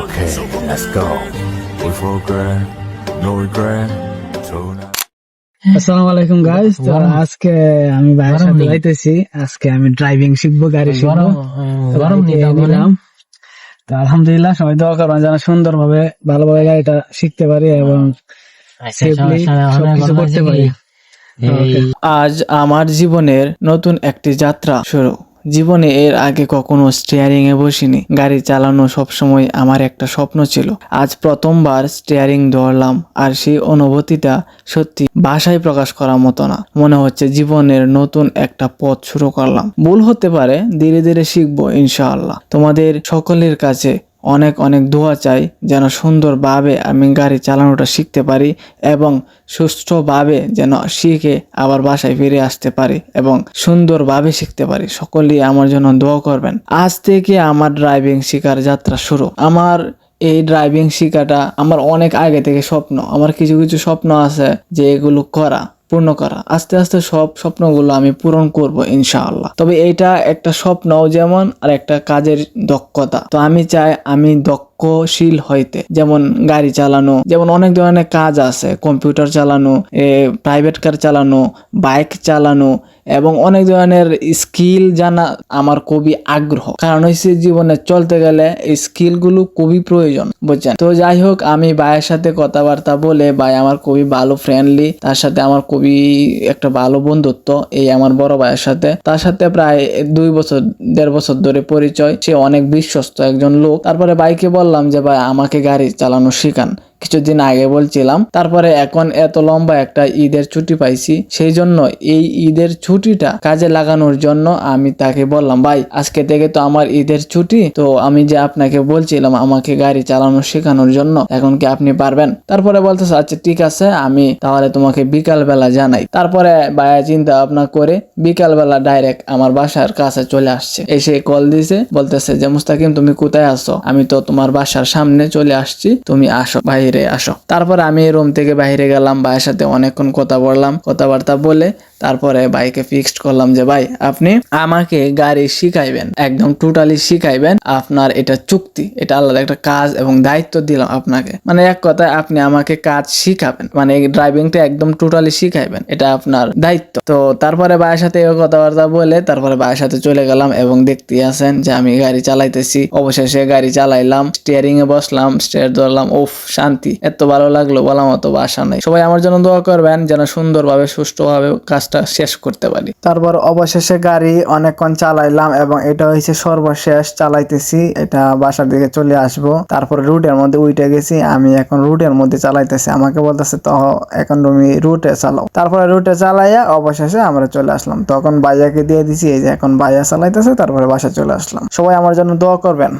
Okay, let's go. We regret, no regret. Tonight. আসসালামু আলাইকুম guys. তো আজকে আমি ভাইয়ের সাথে যাইতেছি। আজকে আমি ড্রাইভিং শিখবো, গাড়ি শিখবো। নিলাম। তো আলহামদুলিল্লাহ, সবাই দোয়া করবেন যেন সুন্দরভাবে ভালোভাবে গাড়িটা শিখতে পারি এবং সেফলি সবকিছু করতে পারি। আজ আমার জীবনের নতুন একটি যাত্রা শুরু। জীবনে এর আগে কখনো স্টিয়ারিং এ বসিনি। গাড়ি চালানো সবসময় আমার একটা স্বপ্ন ছিল। আজ প্রথমবার স্টিয়ারিং ধরলাম, আর সেই অনুভূতিটা সত্যি ভাষায় প্রকাশ করার মতো না। মনে হচ্ছে জীবনের নতুন একটা পথ শুরু করলাম। ভুল হতে পারে, ধীরে ধীরে শিখবো ইনশাআল্লাহ। তোমাদের সকলের কাছে অনেক অনেক দোয়া চাই যেন সুন্দরভাবে আমি গাড়ি চালানোটা শিখতে পারি এবং সুষ্ঠুভাবে যেন শিখে আবার বাসায় ফিরে আসতে পারি এবং সুন্দরভাবে শিখতে পারি। সকলেই আমার জন্য দোয়া করবেন। আজ থেকে আমার ড্রাইভিং শেখার যাত্রা শুরু। আমার এই ড্রাইভিং শেখাটা আমার অনেক আগে থেকে স্বপ্ন। আমার কিছু কিছু স্বপ্ন আছে যে এগুলো পূর্ণ করা। আস্তে আস্তে সব স্বপ্নগুলো আমি পূরণ করব ইনশাআল্লাহ। তবে এটা একটা স্বপ্ন যেমন, আর একটা কাজের দক্ষতা। তো আমি চাই আমি দক্ষশীল হইতে, যেমন গাড়ি চালানো, যেমন অনেক ধরনের কাজ আছে, কম্পিউটার চালানো, প্রাইভেট কার চালানো, বাইক চালানো এবং অনেক ধরনের স্কিল জানা আমার খুবই আগ্রহ। কারণ হচ্ছে জীবনে চলতে গেলে এই স্কিলগুলো খুবই প্রয়োজন, বুঝছেন। তো যাই হোক, আমি ভাইয়ের সাথে কথাবার্তা বলে, ভাই আমার খুবই ভালো ফ্রেন্ডলি, তার সাথে আমার খুবই একটা ভালো বন্ধুত্ব এই আমার বড় ভাইয়ের সাথে। তার সাথে প্রায় 2-1.5 বছর ধরে পরিচয়। সে অনেক বিশ্বস্ত একজন লোক। তারপরে ভাইকে বললাম যে ভাই আমাকে গাড়ি চালানো শিখান। কিছুদিন আগে বলছিলাম। তারপরে এখন এত লম্বা একটা ঈদের ছুটি পাইছি, সেই জন্য এই ঈদের ছুটিটা কাজে লাগানোর জন্য আমি তাকে বললাম, ভাই আজকে থেকে তো আমার ঈদের ছুটি, তো আমি যে আপনাকে বলছিলাম আমাকে গাড়ি চালানো শেখানোর জন্য, এখন কি আপনি পারবেন? তারপরে বলতেছে আচ্ছা ঠিক আছে, আমি তাহলে তোমাকে বিকাল বেলা জানাই। তারপরে ভাইয়া চিন্তা ভাবনা করে বিকাল বেলা ডাইরেক্ট আমার বাসার কাছে চলে আসছে। এসে কল দিছে, বলতেছে যে মুস্তাকিম তুমি কোথায় আছো? আমি তো তোমার বাসার সামনে চলে আসছি, তুমি আসো, ভাই আসো। তারপর আমি রুম থেকে বাইরে গেলাম, ভাইয়ের সাথে অনেকক্ষণ কথা বললাম। কথাবার্তা বলে তারপরে ভাইকে ফিক্সড করলাম যে ভাই আপনি আমাকে গাড়ি শিখাইবেন, একদম টোটালি শিখাইবেন। আপনার এটা চুক্তি, এটা আলাদা একটা কাজ এবং দায়িত্ব দিলাম আপনাকে। মানে এক কথায় আপনি আমাকে কাজ শিখাবেন, মানে ড্রাইভিংটা একদম টোটালি শিখাইবেন, এটা আপনার দায়িত্ব। তো তারপরে ভাইয়ের সাথে কথাবার্তা বলে তারপরে ভাইয়ের সাথে চলে গেলাম এবং দেখতে আছেন যে আমি গাড়ি চালাইতেছি। অবশেষে গাড়ি চালাইলাম, স্টিয়ারিং এ বসলাম, স্টিয়ার ধরলাম, ওফ শান্তি, এত ভালো লাগলো বলার মতো ভাষা নাই। সবাই আমার জন্য দোয়া করবেন যেন সুন্দরভাবে সুষ্ঠুভাবে কাজটা শেষ করতে পারি। তারপর অবশেষে গাড়ি অনেকক্ষণ চালাইলাম এবং এটা হয়েছে সর্বশেষ চালাইতেছি। এটা বাসার দিকে চলে আসবো। তারপরে রুটের মধ্যে উঠে গেছি, আমি এখন রুটের মধ্যে চালাইতেছি। আমাকে বলতেছে তো এখন তুমি রুটে চালাও। তারপরে রুটে চালাইয়া অবশেষে আমরা চলে আসলাম। তখন ভাইয়াকে দিয়ে দিছি, এই যে এখন ভাইয়া চালাইতেছে। তারপরে বাসায় চলে আসলাম। সবাই আমার জন্য দোয়া করবেন।